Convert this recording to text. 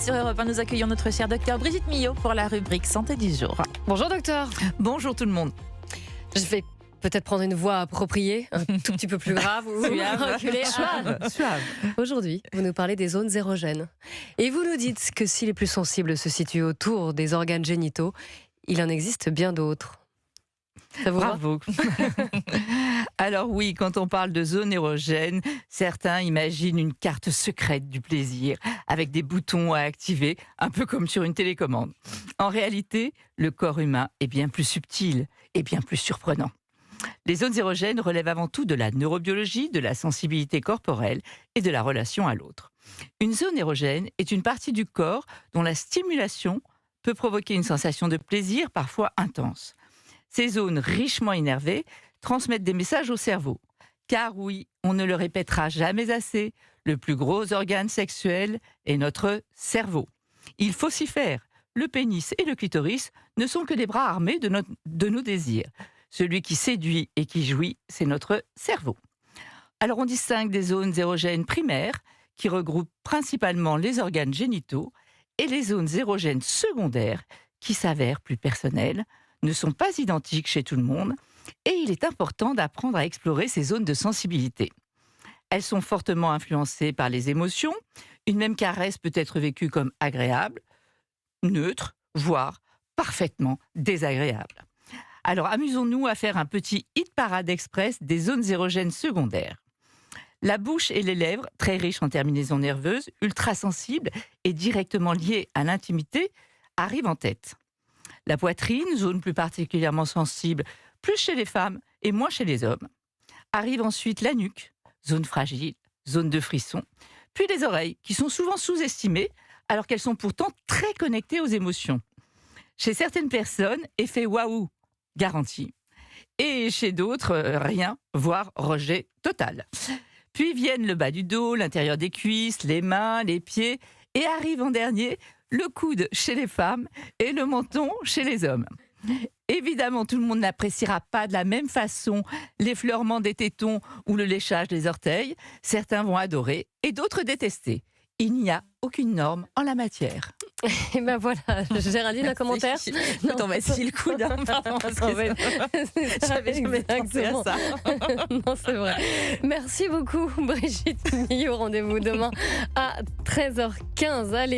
Sur Europe 1, nous accueillons notre cher docteur Brigitte Millot pour la rubrique Santé du jour. Bonjour docteur. Bonjour tout le monde. Je vais peut-être prendre une voix appropriée, un tout petit peu plus grave ou reculer. Suave. Aujourd'hui, vous nous parlez des zones érogènes. Et vous nous dites que si les plus sensibles se situent autour des organes génitaux, il en existe bien d'autres. Ça vous Bravo. Alors oui, quand on parle de zone érogène, certains imaginent une carte secrète du plaisir avec des boutons à activer, un peu comme sur une télécommande. En réalité, le corps humain est bien plus subtil et bien plus surprenant. Les zones érogènes relèvent avant tout de la neurobiologie, de la sensibilité corporelle et de la relation à l'autre. Une zone érogène est une partie du corps dont la stimulation peut provoquer une sensation de plaisir parfois intense. Ces zones richement innervées transmettent des messages au cerveau. Car oui, on ne le répétera jamais assez, le plus gros organe sexuel est notre cerveau. Il faut s'y faire. Le pénis et le clitoris ne sont que des bras armés de nos désirs. Celui qui séduit et qui jouit, c'est notre cerveau. Alors on distingue des zones érogènes primaires, qui regroupent principalement les organes génitaux, et les zones érogènes secondaires, qui s'avèrent plus personnelles, ne sont pas identiques chez tout le monde, et il est important d'apprendre à explorer ces zones de sensibilité. Elles sont fortement influencées par les émotions. Une même caresse peut être vécue comme agréable, neutre, voire parfaitement désagréable. Alors amusons-nous à faire un petit hit-parade express des zones érogènes secondaires. La bouche et les lèvres, très riches en terminaisons nerveuses, ultra sensibles et directement liées à l'intimité, arrivent en tête. La poitrine, zone plus particulièrement sensible, plus chez les femmes et moins chez les hommes. Arrive ensuite la nuque, zone fragile, zone de frisson. Puis les oreilles, qui sont souvent sous-estimées, alors qu'elles sont pourtant très connectées aux émotions. Chez certaines personnes, effet waouh, garanti. Et chez d'autres, rien, voire rejet total. Puis viennent le bas du dos, l'intérieur des cuisses, les mains, les pieds, et arrive en dernier le coude chez les femmes et le menton chez les hommes. Évidemment, tout le monde n'appréciera pas de la même façon l'effleurement des tétons ou le léchage des orteils. Certains vont adorer et d'autres détester. Il n'y a aucune norme en la matière. Et ben voilà, Géraldine, un commentaire. On va essayer le coude, pardon, parce que j'avais jamais pensé à ça. Non, c'est vrai. Merci beaucoup, Brigitte Millot. Rendez-vous demain à 13h15. Allez.